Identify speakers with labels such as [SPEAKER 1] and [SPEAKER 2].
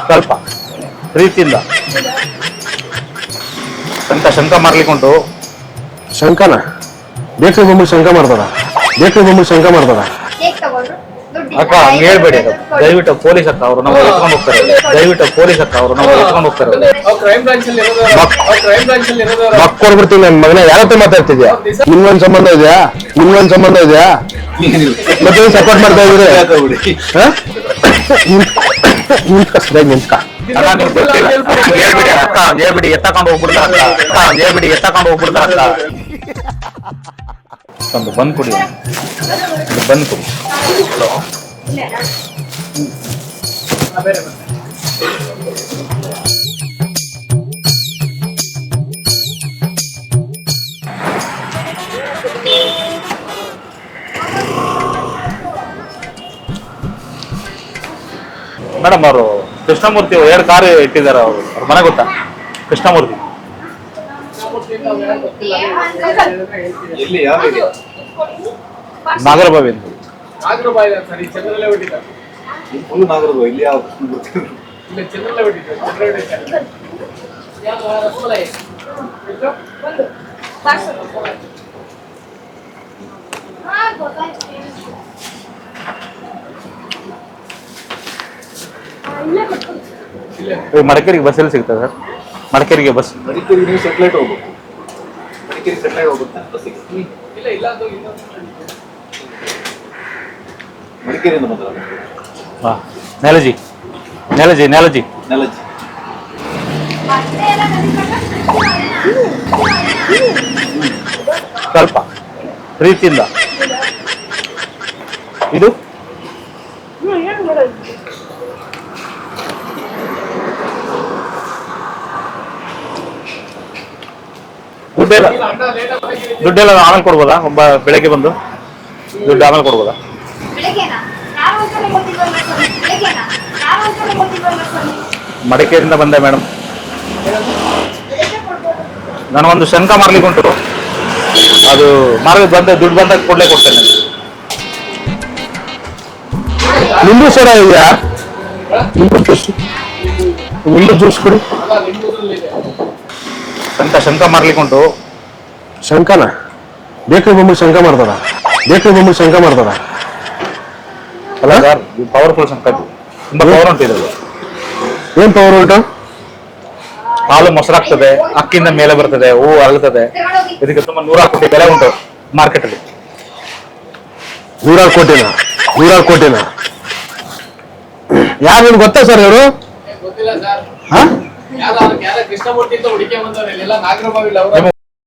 [SPEAKER 1] ಸ್ವಲ್ಪ ಪ್ರೀತಿಯಿಂದ ಶಂಕ ಮಾರ್ಲಿಕ್ಕುಂಟು.
[SPEAKER 2] ಶಂಕನ ಬೇಕ್ರಿ ಬಂದ್ಬಿಟ್ಟು ಶಂಕ ಮಾಡ್ತಾರ, ಬೇಕ್ರಿ ಬಂದ್ಬಿಟ್ಟು ಶಂಕ ಮಾಡ್ತಾರ.
[SPEAKER 1] ಅಕ್ಕ ಹಂಗೆ ಹೇಳ್ಬೇಡಿ ಅಕ್ಕ, ದಯವಿಟ್ಟು ಪೊಲೀಸ್ ಅಕ್ಕ ಅವರು ನಾವು ಎತ್ಕೊಂಡು ಹೋಗ್ತಾರೆ, ದಯವಿಟ್ಟು ಪೊಲೀಸ್ ಅಕ್ಕ ಅವರು ನಾವು ಎತ್ಕೊಂಡು ಹೋಗ್ತಾರೆ.
[SPEAKER 2] ಮಕ್ಕೊಡ್ಬಿಡ್ತೀನಿ ನನ್ನ ಮಗನ. ಯಾರತ್ರ ಮಾತಾಡ್ತಿದ್ಯಾ? ನಿಮ್ಗೊಂದ್ ಸಂಬಂಧ ಇದೆಯಾ? ನಿಮ್ಗೊಂದ್ ಸಂಬಂಧ ಇದೆಯಾ? ಮತ್ತೆ ಸಪೋರ್ಟ್ ಮಾಡ್ತಾ ಇದ್ದೀರಿ? ನಿಂತ್ಕ
[SPEAKER 1] ಹೇಳ್ಬಿಡಿ ಎತ್ತಕೊಂಡು ಹೋಗ್ಬಿಡ್ತಾರ ಅಕ್ಕ, ಹೇಳ್ಬಿಡಿ ಎತ್ತಕೊಂಡು ಹೋಗ್ಬಿಡ್ತಾರ ಅಕ್ಕ. ಒಂದು ಬಂದ್ ಕೊಡಿ, ಬಂದ್ ಕೊಡಿ. ಮೇಡಮ್ ಅವರು ಕೃಷ್ಣಮೂರ್ತಿ 2 ಕಾರು ಇಟ್ಟಿದ್ದಾರೆ, ಅವ್ರ ಮನೆ ಗೊತ್ತಾ? ಕೃಷ್ಣಮೂರ್ತಿ ನಾಗರಬಾವಿ ಅಂತ. ಮಡಿಕೇರಿಗೆ ಬಸ್ ಎಲ್ಲಿ ಸಿಗ್ತದೆ ಸರ್? ಮಡಿಕೇರಿಗೆ ಬಸ್
[SPEAKER 3] ಸೆಟ್ಲೈಟ್ ಹೋಗ್ಬೇಕು, ಮಡಿಕೇರಿ ಸೆಟ್ಲೈಟ್ ಹೋಗುತ್ತೆ. ಮಡಿಕೇರಿಯಿಂದ ಮಾತ್ರ
[SPEAKER 1] ನೆಲಜಿ ನೆಲಜಿ ನೆಲಜಿ
[SPEAKER 3] ನೆಲಜಿ.
[SPEAKER 1] ಸ್ವಲ್ಪ ಪ್ರೀತಿಯಿಂದ. ಇದು ದುಡ್ಡೆಲ್ಲ ಆಮೇಲೆ ಕೊಡ್ಬೋದಾ? ಒಬ್ಬ ಬೆಳಗ್ಗೆ ಬಂದು ದುಡ್ಡು ಆಮೇಲೆ ಕೊಡ್ಬೋದಾ? ಮಡಿಕೇರಿಯಿಂದ ಬಂದೆ ಮೇಡಮ್, ನನಗೊಂದು ಶಂಕ ಮಾರ್ಲಿಕ್ಕೆ ಉಂಟು, ಅದು ಮಾರ್ಗ ಬಂದ ದುಡ್ಡು ಬಂದಾಗ ಕೊಡ್ಲೇ ಕೊಡ್ತೇನೆ.
[SPEAKER 2] ನಿಂಬು ಸೋಡಾ ಇದೆಯಾ? ನಿಂಬು ಜ್ಯೂಸ್ ಕೊಡಿ.
[SPEAKER 1] ಶಂಕ ಮಾರ್ಲಿಕ್ಕೆ ಉಂಟು.
[SPEAKER 2] ಶಂಕನ ಬೇಕ್ರಿ ಬಂದ್ಬಿಟ್ಟು ಶಂಕ ಮಾಡ್ತಾರ, ಬೇಕ್ರಿ ಬಂದ್ಬಿಟ್ಟು ಶಂಕ ಮಾಡ್ತಾರ.
[SPEAKER 1] ಅಲ್ಲ ಸರ್, ಪವರ್ಫುಲ್ ಶಂಕ ಇದು, ತುಂಬಾ ಪವರ್ ಉಂಟು ಇದರಲ್ಲಿ.
[SPEAKER 2] ಏನ್ ಪವರ್ ಉಂಟು?
[SPEAKER 1] ಹಾಲು ಮೊಸರಾಗ್ತದೆ, ಅಕ್ಕಿಂದ ಮೇಲೆ ಬರ್ತದೆ, ಹೂವು ಅರಳುತ್ತದೆ. ಇದಕ್ಕೆ ತುಂಬಾ 100 ಕೋಟಿ ಬೆಲೆ ಉಂಟು ಮಾರ್ಕೆಟ್ ಅಲ್ಲಿ.
[SPEAKER 2] 100 ಕೋಟಿನ? 100 ಕೋಟಿನ? ಯಾರು ನಿಮ್ಗೆ ಗೊತ್ತಾ ಸರ್ ಇವರು?
[SPEAKER 3] ಕೃಷ್ಣಮೂರ್ತಿ ಅಂತ ಹುಡುಕಿ ಬಂದವರೆಲ್ಲ ನಾಗರಬಾವಿ